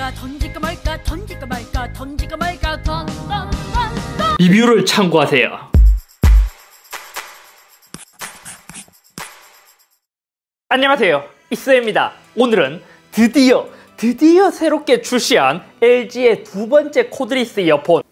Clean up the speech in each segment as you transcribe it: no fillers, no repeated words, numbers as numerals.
말까 던질까 말까 던질까 말까 던질까 말까 리뷰를 참고하세요. 안녕하세요, 이스입니다. 오늘은 드디어 새롭게 출시한 LG의 두 번째 코드리스 이어폰,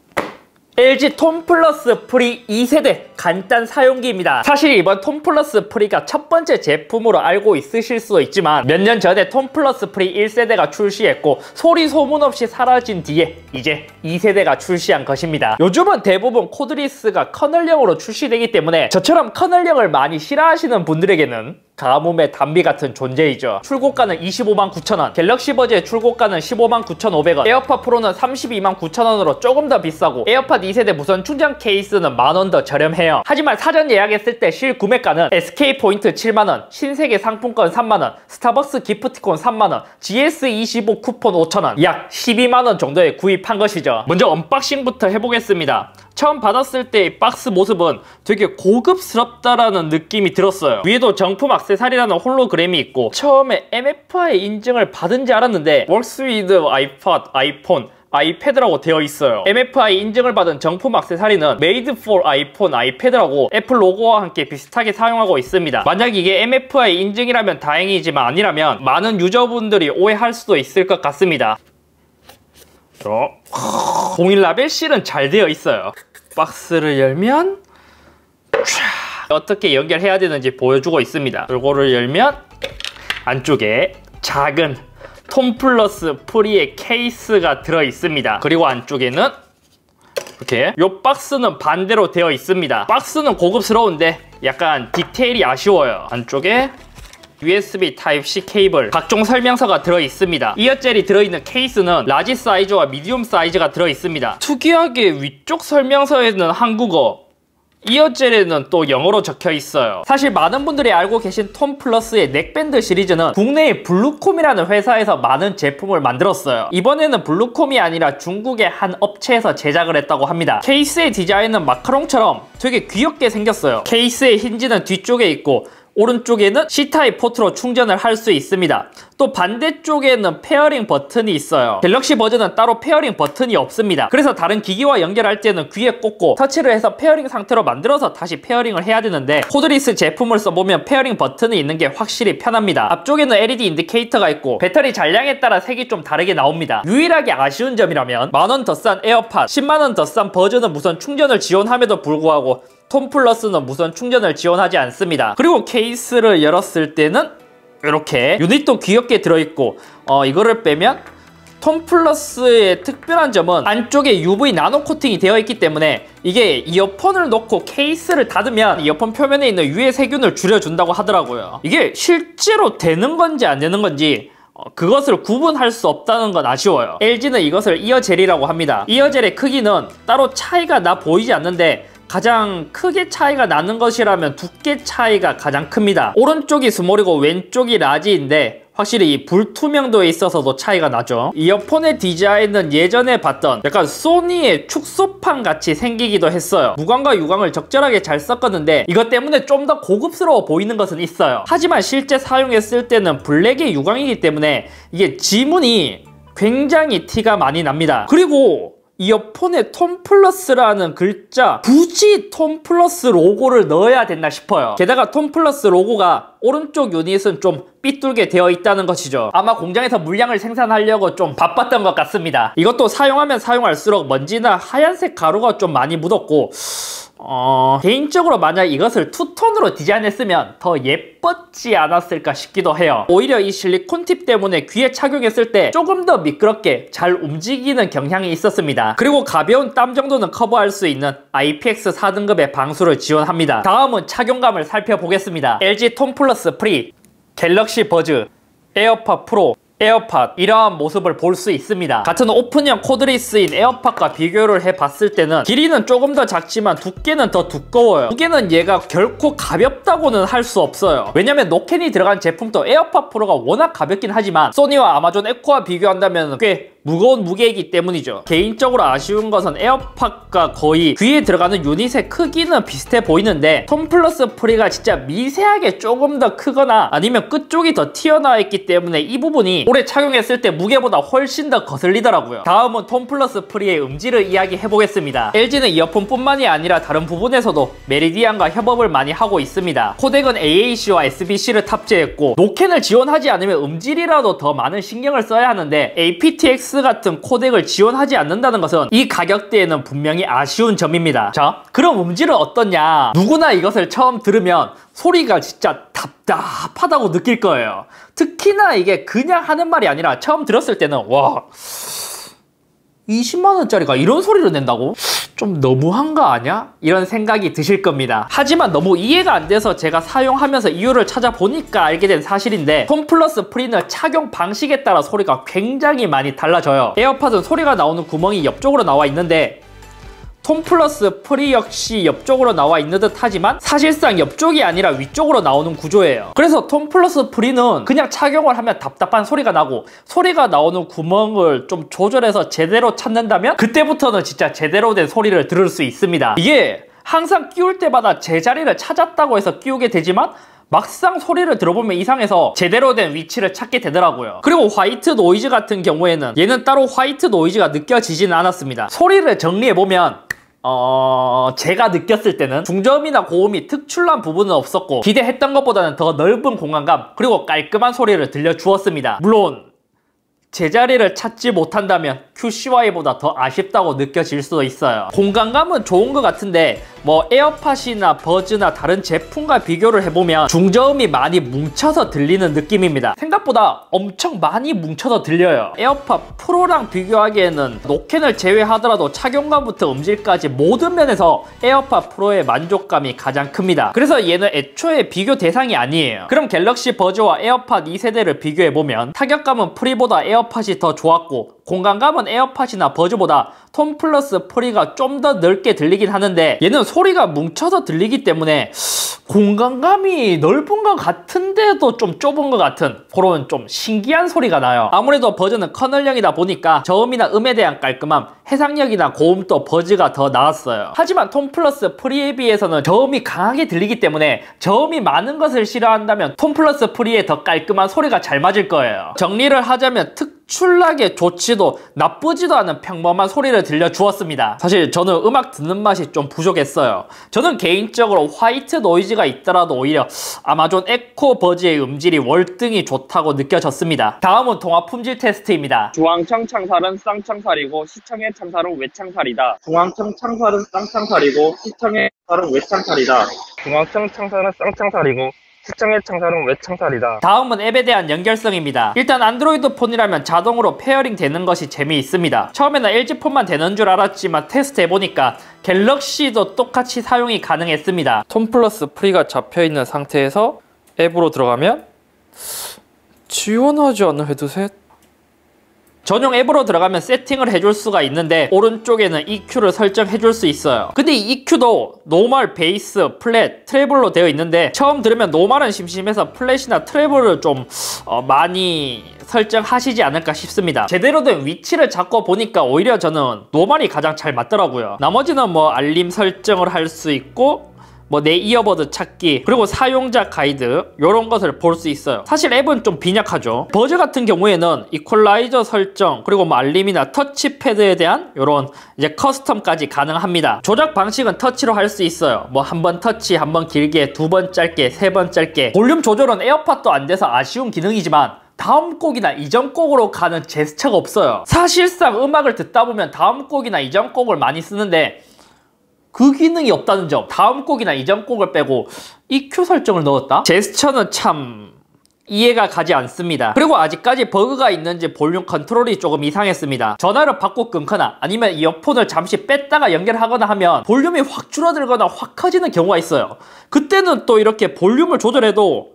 LG 톤 플러스 프리 2세대 간단 사용기입니다. 사실 이번 톤 플러스 프리가 첫 번째 제품으로 알고 있으실 수도 있지만 몇 년 전에 톤 플러스 프리 1세대가 출시했고 소리 소문 없이 사라진 뒤에 이제 2세대가 출시한 것입니다. 요즘은 대부분 코드리스가 커널형으로 출시되기 때문에 저처럼 커널형을 많이 싫어하시는 분들에게는 가뭄의 단비 같은 존재이죠. 출고가는 259,000원, 갤럭시 버즈의 출고가는 159,500원, 에어팟 프로는 329,000원으로 조금 더 비싸고 에어팟 2세대 무선 충전 케이스는 만원 더 저렴해요. 하지만 사전 예약했을 때 실구매가는 SK포인트 7만원, 신세계 상품권 3만원, 스타벅스 기프티콘 3만원, GS25 쿠폰 5,000원, 약 12만원 정도에 구입한 것이죠. 먼저 언박싱부터 해보겠습니다. 처음 받았을 때 이 박스 모습은 되게 고급스럽다라는 느낌이 들었어요. 위에도 정품 액세서리라는 홀로그램이 있고 처음에 MFI 인증을 받은지 알았는데 Works with iPod, iPhone, 아이패드라고 되어 있어요. MFI 인증을 받은 정품 액세서리는 Made for iPhone, 아이패드라고 애플 로고와 함께 비슷하게 사용하고 있습니다. 만약 이게 MFI 인증이라면 다행이지만 아니라면 많은 유저분들이 오해할 수도 있을 것 같습니다. 공일 라벨 실은 잘 되어 있어요. 박스를 열면 어떻게 연결해야 되는지 보여주고 있습니다. 이거를 열면 안쪽에 작은 톤 플러스 프리의 케이스가 들어 있습니다. 그리고 안쪽에는 이렇게 이 박스는 반대로 되어 있습니다. 박스는 고급스러운데 약간 디테일이 아쉬워요. 안쪽에 USB Type-C 케이블, 각종 설명서가 들어있습니다. 이어젤이 들어있는 케이스는 라지 사이즈와 미디움 사이즈가 들어있습니다. 특이하게 위쪽 설명서에는 한국어, 이어젤에는 또 영어로 적혀있어요. 사실 많은 분들이 알고 계신 톤 플러스의 넥밴드 시리즈는 국내의 블루콤이라는 회사에서 많은 제품을 만들었어요. 이번에는 블루콤이 아니라 중국의 한 업체에서 제작을 했다고 합니다. 케이스의 디자인은 마카롱처럼 되게 귀엽게 생겼어요. 케이스의 힌지는 뒤쪽에 있고 오른쪽에는 C타입 포트로 충전을 할 수 있습니다. 또 반대쪽에는 페어링 버튼이 있어요. 갤럭시 버전은 따로 페어링 버튼이 없습니다. 그래서 다른 기기와 연결할 때는 귀에 꽂고 터치를 해서 페어링 상태로 만들어서 다시 페어링을 해야 되는데 코드리스 제품을 써보면 페어링 버튼이 있는 게 확실히 편합니다. 앞쪽에는 LED 인디케이터가 있고 배터리 잔량에 따라 색이 좀 다르게 나옵니다. 유일하게 아쉬운 점이라면 만원 더 싼 에어팟, 10만원 더 싼 버전은 무선 충전을 지원함에도 불구하고 톤 플러스는 무선 충전을 지원하지 않습니다. 그리고 케이스를 열었을 때는 이렇게 유닛도 귀엽게 들어있고 이거를 빼면 톤 플러스의 특별한 점은 안쪽에 UV 나노 코팅이 되어 있기 때문에 이게 이어폰을 놓고 케이스를 닫으면 이어폰 표면에 있는 유해 세균을 줄여준다고 하더라고요. 이게 실제로 되는 건지 안 되는 건지 그것을 구분할 수 없다는 건 아쉬워요. LG는 이것을 이어젤이라고 합니다. 이어젤의 크기는 따로 차이가 나 보이지 않는데 가장 크게 차이가 나는 것이라면 두께 차이가 가장 큽니다. 오른쪽이 스몰이고 왼쪽이 라지인데 확실히 이 불투명도에 있어서도 차이가 나죠. 이어폰의 디자인은 예전에 봤던 약간 소니의 축소판 같이 생기기도 했어요. 무광과 유광을 적절하게 잘 섞었는데 이것 때문에 좀 더 고급스러워 보이는 것은 있어요. 하지만 실제 사용했을 때는 블랙의 유광이기 때문에 이게 지문이 굉장히 티가 많이 납니다. 그리고 이어폰에 톤 플러스라는 글자, 굳이 톤 플러스 로고를 넣어야 됐나 싶어요. 게다가 톤 플러스 로고가 오른쪽 유닛은 좀 삐뚤게 되어 있다는 것이죠. 아마 공장에서 물량을 생산하려고 좀 바빴던 것 같습니다. 이것도 사용하면 사용할수록 먼지나 하얀색 가루가 좀 많이 묻었고 개인적으로 만약 이것을 투톤으로 디자인했으면 더 예뻤지 않았을까 싶기도 해요. 오히려 이 실리콘 팁 때문에 귀에 착용했을 때 조금 더 미끄럽게 잘 움직이는 경향이 있었습니다. 그리고 가벼운 땀 정도는 커버할 수 있는 IPX 4등급의 방수를 지원합니다. 다음은 착용감을 살펴보겠습니다. LG 톤 플러스 프리, 갤럭시 버즈, 에어팟 프로, 에어팟 이러한 모습을 볼 수 있습니다. 같은 오픈형 코드리스인 에어팟과 비교를 해봤을 때는 길이는 조금 더 작지만 두께는 더 두꺼워요. 무게는 얘가 결코 가볍다고는 할 수 없어요. 왜냐면 노캔이 들어간 제품도 에어팟 프로가 워낙 가볍긴 하지만 소니와 아마존 에코와 비교한다면 꽤 무거운 무게이기 때문이죠. 개인적으로 아쉬운 것은 에어팟과 거의 귀에 들어가는 유닛의 크기는 비슷해 보이는데 톰 플러스 프리가 진짜 미세하게 조금 더 크거나 아니면 끝쪽이 더 튀어나와 있기 때문에 이 부분이 오래 착용했을 때 무게보다 훨씬 더 거슬리더라고요. 다음은 톰 플러스 프리의 음질을 이야기해 보겠습니다. LG는 이어폰뿐만이 아니라 다른 부분에서도 메리디안과 협업을 많이 하고 있습니다. 코덱은 AAC와 SBC를 탑재했고 노캔을 지원하지 않으면 음질이라도 더 많은 신경을 써야 하는데 aptX 같은 코덱을 지원하지 않는다는 것은 이 가격대에는 분명히 아쉬운 점입니다. 자, 그럼 음질은 어떻냐? 누구나 이것을 처음 들으면 소리가 진짜 답답하다고 느낄 거예요. 특히나 이게 그냥 하는 말이 아니라 처음 들었을 때는 와, 20만원짜리가 이런 소리를 낸다고? 좀 너무한 거 아니야? 이런 생각이 드실 겁니다. 하지만 너무 이해가 안 돼서 제가 사용하면서 이유를 찾아보니까 알게 된 사실인데 톰 플러스 프리는 착용 방식에 따라 소리가 굉장히 많이 달라져요. 에어팟은 소리가 나오는 구멍이 옆쪽으로 나와 있는데 톰 플러스 프리 역시 옆쪽으로 나와 있는 듯 하지만 사실상 옆쪽이 아니라 위쪽으로 나오는 구조예요. 그래서 톰 플러스 프리는 그냥 착용을 하면 답답한 소리가 나고 소리가 나오는 구멍을 좀 조절해서 제대로 찾는다면 그때부터는 진짜 제대로 된 소리를 들을 수 있습니다. 이게 항상 끼울 때마다 제자리를 찾았다고 해서 끼우게 되지만 막상 소리를 들어보면 이상해서 제대로 된 위치를 찾게 되더라고요. 그리고 화이트 노이즈 같은 경우에는 얘는 따로 화이트 노이즈가 느껴지지는 않았습니다. 소리를 정리해보면 제가 느꼈을 때는 중저음이나 고음이 특출난 부분은 없었고 기대했던 것보다는 더 넓은 공간감 그리고 깔끔한 소리를 들려주었습니다. 물론 제자리를 찾지 못한다면 QCY보다 더 아쉽다고 느껴질 수도 있어요. 공간감은 좋은 것 같은데 뭐 에어팟이나 버즈나 다른 제품과 비교를 해보면 중저음이 많이 뭉쳐서 들리는 느낌입니다. 생각보다 엄청 많이 뭉쳐서 들려요. 에어팟 프로랑 비교하기에는 노캔을 제외하더라도 착용감부터 음질까지 모든 면에서 에어팟 프로의 만족감이 가장 큽니다. 그래서 얘는 애초에 비교 대상이 아니에요. 그럼 갤럭시 버즈와 에어팟 2세대를 비교해보면 타격감은 프리보다 에어팟이 더 좋았고 공간감은 에어팟이나 버즈보다 톰 플러스 프리가 좀 더 넓게 들리긴 하는데 얘는 소리가 뭉쳐서 들리기 때문에 공간감이 넓은 것 같은데도 좀 좁은 것 같은 그런 좀 신기한 소리가 나요. 아무래도 버즈는 커널형이다 보니까 저음이나 음에 대한 깔끔함, 해상력이나 고음도 버즈가 더 나았어요. 하지만 톰 플러스 프리에 비해서는 저음이 강하게 들리기 때문에 저음이 많은 것을 싫어한다면 톰 플러스 프리에 더 깔끔한 소리가 잘 맞을 거예요. 정리를 하자면 특출나게 좋지도 나쁘지도 않은 평범한 소리를 들려주었습니다. 사실 저는 음악 듣는 맛이 좀 부족했어요. 저는 개인적으로 화이트 노이즈가 있더라도 오히려 아마존 에코 버즈의 음질이 월등히 좋다고 느껴졌습니다. 다음은 통화 품질 테스트입니다. 중앙청 창살은 쌍창살이고 시청의 창살은 외창살이다. 중앙청 창살은 쌍창살이고 시청의 창살은 외창살이다. 중앙청 창살은 쌍창살이고 시청의 창살은 외창살이다. 다음은 앱에 대한 연결성입니다. 일단 안드로이드 폰이라면 자동으로 페어링 되는 것이 재미있습니다. 처음에는 LG 폰만 되는 줄 알았지만 테스트 해보니까 갤럭시도 똑같이 사용이 가능했습니다. 톰 플러스 프리가 잡혀있는 상태에서 앱으로 들어가면 지원하지 않는 헤드셋? 전용 앱으로 들어가면 세팅을 해줄 수가 있는데 오른쪽에는 EQ를 설정해줄 수 있어요. 근데 이 EQ도 노멀, 베이스, 플랫, 트래블로 되어 있는데 처음 들으면 노멀은 심심해서 플랫이나 트래블을 좀 많이 설정하시지 않을까 싶습니다. 제대로 된 위치를 잡고 보니까 오히려 저는 노멀이 가장 잘 맞더라고요. 나머지는 뭐 알림 설정을 할 수 있고 뭐 내 이어버드 찾기 그리고 사용자 가이드 이런 것을 볼 수 있어요. 사실 앱은 좀 빈약하죠. 버즈 같은 경우에는 이퀄라이저 설정 그리고 뭐 알림이나 터치패드에 대한 이런 이제 커스텀까지 가능합니다. 조작 방식은 터치로 할 수 있어요. 뭐 한 번 터치, 한 번 길게, 두 번 짧게, 세 번 짧게. 볼륨 조절은 에어팟도 안 돼서 아쉬운 기능이지만 다음 곡이나 이전 곡으로 가는 제스처가 없어요. 사실상 음악을 듣다 보면 다음 곡이나 이전 곡을 많이 쓰는데 그 기능이 없다는 점. 다음 곡이나 이전 곡을 빼고 EQ 설정을 넣었다? 제스처는 참 이해가 가지 않습니다. 그리고 아직까지 버그가 있는지 볼륨 컨트롤이 조금 이상했습니다. 전화를 받고 끊거나 아니면 이어폰을 잠시 뺐다가 연결하거나 하면 볼륨이 확 줄어들거나 확 커지는 경우가 있어요. 그때는 또 이렇게 볼륨을 조절해도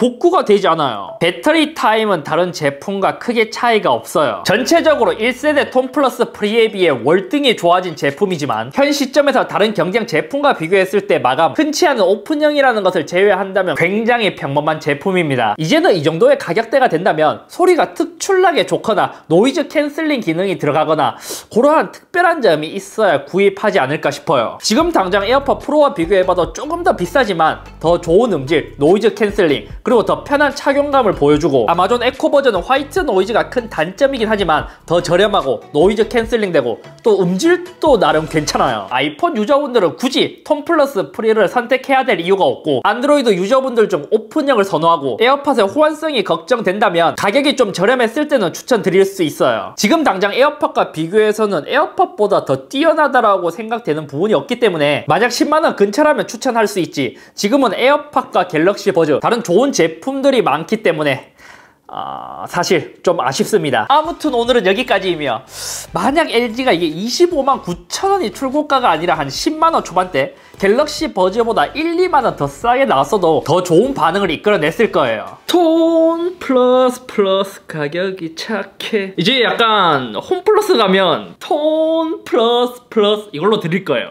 복구가 되지 않아요. 배터리 타임은 다른 제품과 크게 차이가 없어요. 전체적으로 1세대 톤 플러스 프리에 비해 월등히 좋아진 제품이지만 현 시점에서 다른 경쟁 제품과 비교했을 때 마감, 흔치 않은 오픈형이라는 것을 제외한다면 굉장히 평범한 제품입니다. 이제는 이 정도의 가격대가 된다면 소리가 특출나게 좋거나 노이즈 캔슬링 기능이 들어가거나 그러한 특별한 점이 있어야 구입하지 않을까 싶어요. 지금 당장 에어팟 프로와 비교해봐도 조금 더 비싸지만 더 좋은 음질, 노이즈 캔슬링, 그리고 더 편한 착용감을 보여주고 아마존 에코 버전은 화이트 노이즈가 큰 단점이긴 하지만 더 저렴하고 노이즈 캔슬링 되고 또 음질도 나름 괜찮아요. 아이폰 유저분들은 굳이 톤 플러스 프리를 선택해야 될 이유가 없고 안드로이드 유저분들 중 오픈형을 선호하고 에어팟의 호환성이 걱정된다면 가격이 좀 저렴했을 때는 추천드릴 수 있어요. 지금 당장 에어팟과 비교해서는 에어팟보다 더 뛰어나다라고 생각되는 부분이 없기 때문에 만약 10만원 근처라면 추천할 수 있지, 지금은 에어팟과 갤럭시 버즈 다른 좋은 제품들이 많기 때문에 사실 좀 아쉽습니다. 아무튼 오늘은 여기까지이며 만약 LG가 이게 25만 9천원이 출고가가 아니라 한 10만원 초반대 갤럭시 버즈보다 1, 2만원 더 싸게 나왔어도 더 좋은 반응을 이끌어냈을 거예요. 톤 플러스 가격이 착해. 이제 약간 홈플러스 가면 톤 플러스 이걸로 드릴 거예요.